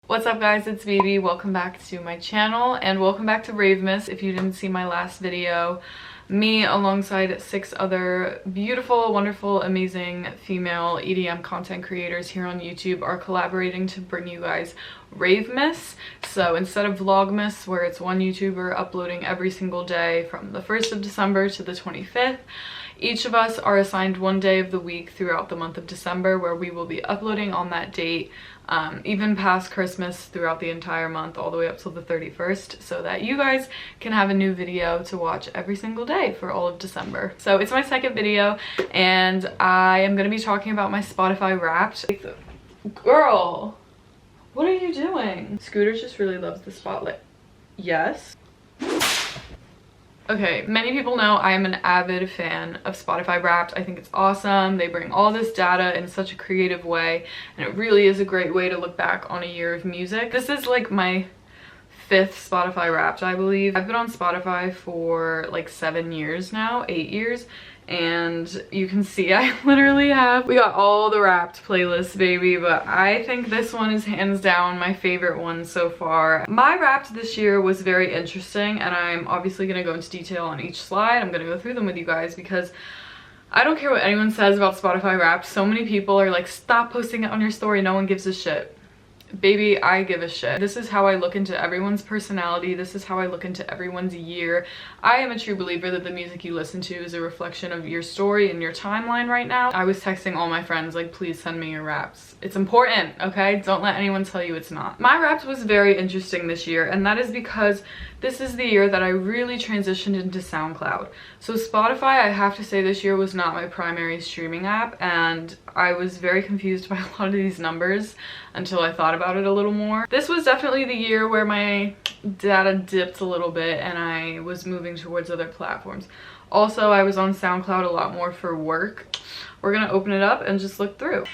What's up guys, it's Baby. Welcome back to my channel and welcome back to RAVEmas. If you didn't see my last video, me alongside 6 other beautiful, wonderful, amazing female EDM content creators here on YouTube are collaborating to bring you guys RAVEmas. So instead of Vlogmas, where it's one YouTuber uploading every single day from the 1st of December to the 25th, each of us are assigned one day of the week throughout the month of December where we will be uploading on that date, even past Christmas, throughout the entire month all the way up till the 31st, so that you guys can have a new video to watch every single day for all of December. So it's my second video and I am going to be talking about my Spotify Wrapped. Girl, what are you doing? Scooter just really loves the spotlight. Yes. Okay, many people know I am an avid fan of Spotify Wrapped. I think it's awesome. They bring all this data in such a creative way, and it really is a great way to look back on a year of music. This is like my 5th Spotify Wrapped, I believe. I've been on Spotify for like 7 years now, 8 years, and you can see I literally we got all the Wrapped playlists, baby, but I think this one is hands down my favorite one so far. My Wrapped this year was very interesting, and I'm obviously going to go into detail on each slide. I'm going to go through them with you guys because I don't care what anyone says about Spotify Wrapped. So many people are like, stop posting it on your story, no one gives a shit. Baby, I give a shit. This is how I look into everyone's personality. This is how I look into everyone's year. I am a true believer that the music you listen to is a reflection of your story and your timeline right now. I was texting all my friends like, please send me your Wraps. It's important, okay? Don't let anyone tell you it's not. My Wraps was very interesting this year, and that is because this is the year that I really transitioned into SoundCloud. So Spotify, I have to say, this year was not my primary streaming app, and I was very confused by a lot of these numbers until I thought about it a little more. This was definitely the year where my data dipped a little bit and I was moving towards other platforms. Also, I was on SoundCloud a lot more for work. We're gonna open it up and just look through.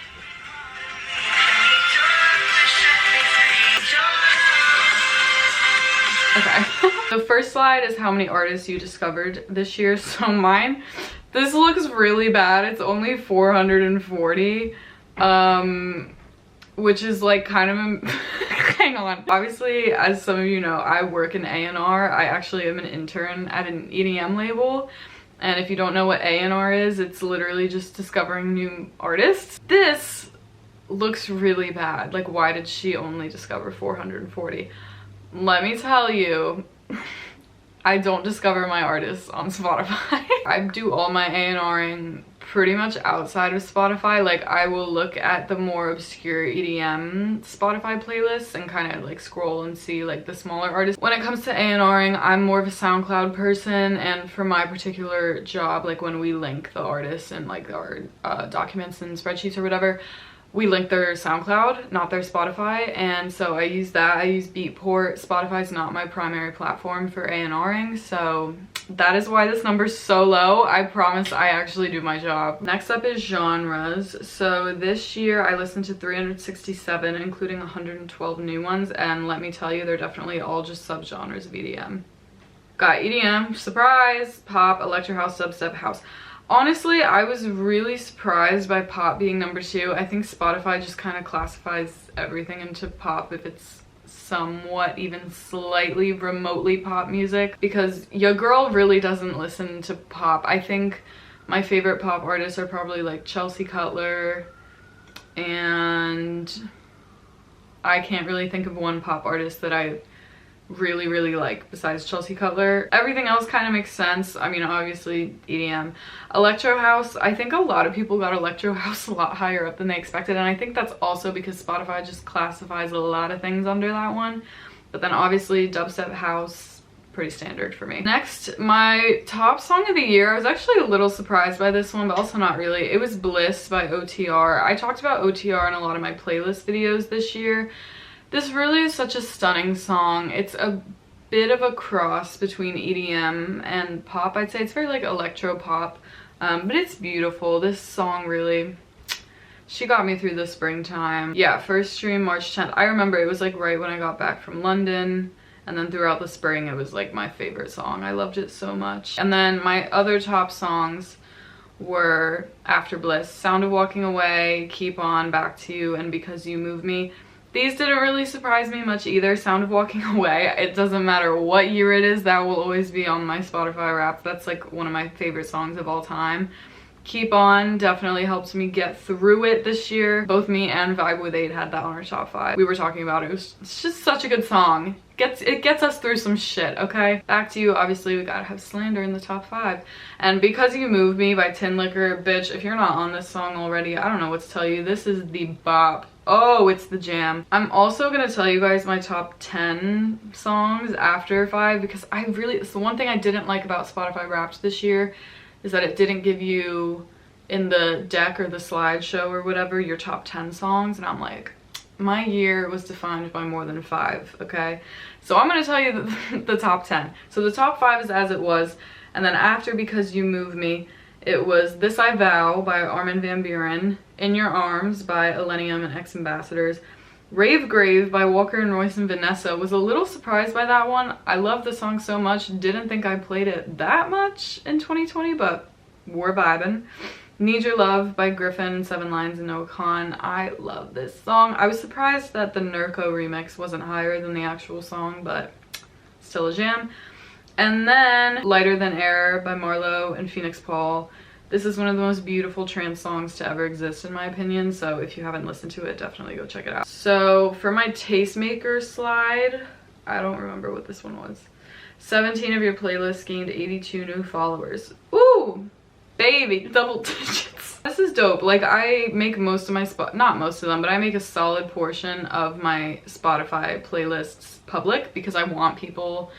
Okay. The first slide is how many artists you discovered this year. So mine, this looks really bad. It's only 440, which is like kind of hang on. Obviously, as some of you know, I work in A&R. I actually am an intern at an EDM label. And if you don't know what A&R is, it's literally just discovering new artists. This looks really bad. Like, why did she only discover 440? Let me tell you, I don't discover my artists on Spotify. I do all my A&Ring pretty much outside of Spotify. Like, I will look at the more obscure EDM Spotify playlists and kind of like scroll and see like the smaller artists. When it comes to A&Ring, I'm more of a SoundCloud person, and for my particular job, like when we link the artists in like our documents and spreadsheets or whatever, we link their SoundCloud, not their Spotify, and so I use that. I use Beatport. Spotify's not my primary platform for A&Ring, so that is why this number's so low. I promise I actually do my job. Next up is genres. So this year I listened to 367, including 112 new ones, and let me tell you, they're definitely all just subgenres of EDM. Got EDM, surprise, pop, electro house, dubstep, house. Honestly, I was really surprised by pop being number 2. I think Spotify just kind of classifies everything into pop if it's somewhat, even slightly, remotely pop music, because your girl really doesn't listen to pop. I think my favorite pop artists are probably like Chelsea Cutler, and I can't really think of one pop artist that I really like besides Chelsea Cutler. Everything else kind of makes sense. I mean, obviously EDM. Electro house, I think a lot of people got electro house a lot higher up than they expected, and I think that's also because Spotify just classifies a lot of things under that one. But then obviously dubstep, house, pretty standard for me. Next, my top song of the year, I was actually a little surprised by this one, but also not really. It was Bliss by OTR. I talked about OTR in a lot of my playlist videos this year. This really is such a stunning song. It's a bit of a cross between EDM and pop. I'd say it's very like electro pop, but it's beautiful. This song really, she got me through the springtime. Yeah, first stream March 10th. I remember it was like right when I got back from London, and then throughout the spring it was like my favorite song. I loved it so much. And then my other top songs were after Bliss, Sound of Walking Away, Keep On, Back to You, and Because You Move Me. These didn't really surprise me much either. Sound of Walking Away. It doesn't matter what year it is, that will always be on my Spotify Wrapped. That's like one of my favorite songs of all time. Keep On definitely helped me get through it this year. Both me and Vibe with 8 had that on our top 5. We were talking about it. It's just such a good song. It gets us through some shit, okay? Back to You, obviously we gotta have Slander in the top 5. And Because You Move Me by Tin Liquor, bitch, if you're not on this song already, I don't know what to tell you. This is the bop. Oh, it's the jam. I'm also gonna tell you guys my top 10 songs after 5 because it's the one thing I didn't like about Spotify Wrapped this year is that it didn't give you in the deck or the slideshow or whatever your top 10 songs, and I'm like, my year was defined by more than 5, okay? So I'm gonna tell you the top 10. So the top 5 is As It Was, and then after Because You Move Me, it was This I Vow by Armin van Buuren, In Your Arms by Illenium and X Ambassadors, Rave Grave by Walker and Royce and Vanessa. Was a little surprised by that one. I love the song so much, didn't think I played it that much in 2020, but we're vibing. Need Your Love by Griffin, 7 Lines and Noah Khan. I love this song. I was surprised that the Nurko remix wasn't higher than the actual song, but still a jam. And then Lighter Than Air by Marlo and Phoenix Paul. This is one of the most beautiful trance songs to ever exist in my opinion, so if you haven't listened to it, definitely go check it out. So for my Tastemaker slide, I don't remember what this one was. 17 of your playlists gained 82 new followers. Ooh, baby, double digits. This is dope. Like, I make most of my not most of them, but I make a solid portion of my Spotify playlists public because I want people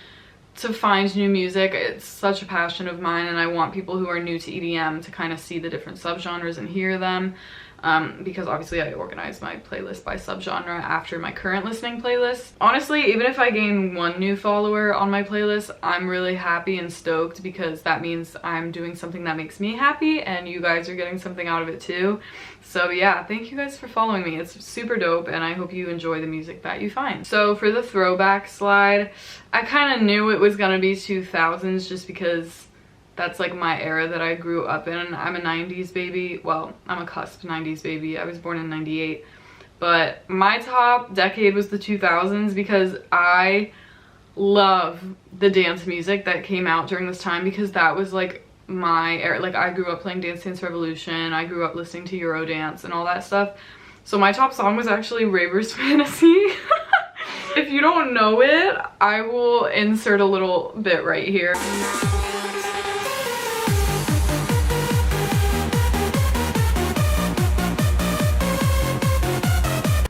to find new music. It's such a passion of mine, and I want people who are new to EDM to kind of see the different subgenres and hear them, because obviously I organize my playlist by subgenre after my current listening playlist. Honestly, even if I gain 1 new follower on my playlist, I'm really happy and stoked because that means I'm doing something that makes me happy and you guys are getting something out of it too. So yeah, thank you guys for following me. It's super dope, and I hope you enjoy the music that you find. So for the throwback slide, I kind of knew it was gonna be 2000s just because that's like my era that I grew up in. I'm a 90s baby. Well, I'm a cusp 90s baby. I was born in 98. But my top decade was the 2000s because I love the dance music that came out during this time because that was like my era. Like, I grew up playing Dance Dance Revolution. I grew up listening to Eurodance and all that stuff. So my top song was actually Raver's Fantasy. If you don't know it, I will insert a little bit right here.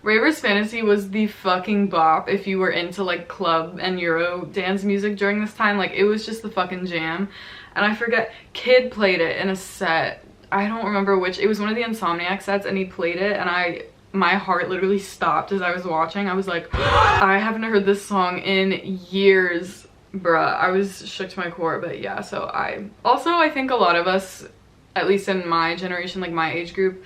Raver's Fantasy was the fucking bop if you were into like club and Euro dance music during this time. Like, it was just the fucking jam. And I forget, Kid played it in a set. I don't remember which. It was one of the Insomniac sets, and he played it, and my heart literally stopped as I was watching. I was like, I haven't heard this song in years, bruh. I was shook to my core. But yeah, so I think a lot of us, at least in my generation, like my age group,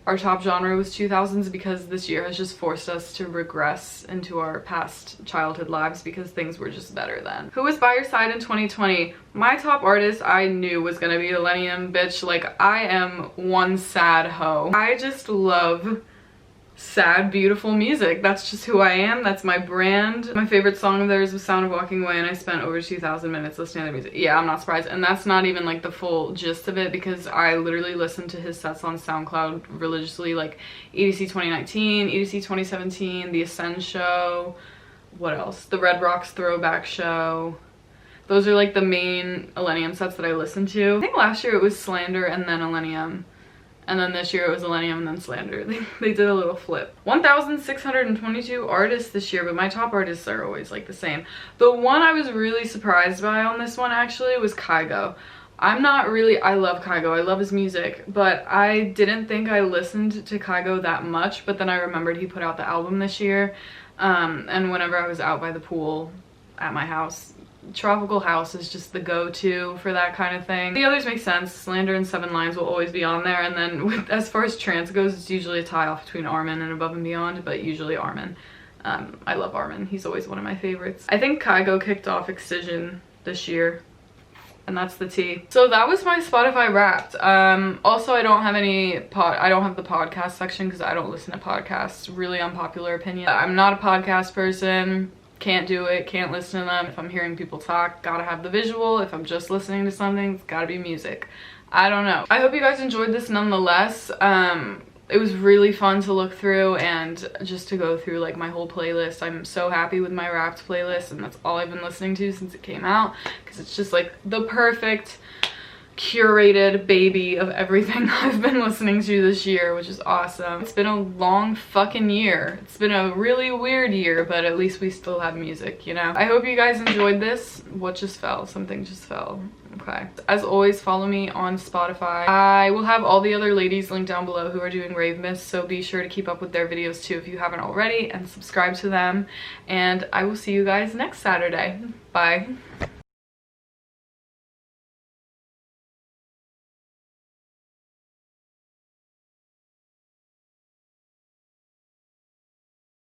our top genre was 2000s because this year has just forced us to regress into our past childhood lives because things were just better then. Who was by your side in 2020? My top artist I knew was gonna be Illenium, bitch. Like, I am one sad hoe. I just love sad, beautiful music. That's just who I am. That's my brand. My favorite song of theirs was Sound of Walking Away, and I spent over 2,000 minutes listening to their music. Yeah, I'm not surprised. And that's not even like the full gist of it because I literally listened to his sets on SoundCloud religiously, like EDC 2019, EDC 2017, The Ascend Show, what else? The Red Rocks Throwback Show. Those are like the main Illenium sets that I listened to. I think last year it was Slander and then Illenium. And then this year it was Illenium and then Slander. They did a little flip. 1,622 artists this year, but my top artists are always like the same. The one I was really surprised by on this one actually was Kygo. I love Kygo, I love his music, but I didn't think I listened to Kygo that much, but then I remembered he put out the album this year. And whenever I was out by the pool at my house, Tropical House is just the go-to for that kind of thing. The others make sense. Slander and 7 Lines will always be on there, and then as far as trance goes, it's usually a tie-off between Armin and Above and Beyond, but usually Armin. I love Armin. He's always one of my favorites. I think Kygo kicked off Excision this year And that's the tea. So that was my Spotify Wrapped. Also, I don't have the podcast section because I don't listen to podcasts. Really unpopular opinion. I'm not a podcast person. Can't do it, can't listen to them. If I'm hearing people talk, gotta have the visual. If I'm just listening to something, it's gotta be music. I don't know. I hope you guys enjoyed this nonetheless. It was really fun to look through and just to go through like my whole playlist. I'm so happy with my Wrapped playlist, and that's all I've been listening to since it came out, because it's just like the perfect curated baby of everything I've been listening to this year, which is awesome. It's been a long fucking year. It's been a really weird year, but at least we still have music, you know? I hope you guys enjoyed this. What just fell? Something just fell. Okay. As always, follow me on Spotify. I will have all the other ladies linked down below who are doing RAVEmas, so be sure to keep up with their videos too if you haven't already, and subscribe to them. And I will see you guys next Saturday. Bye.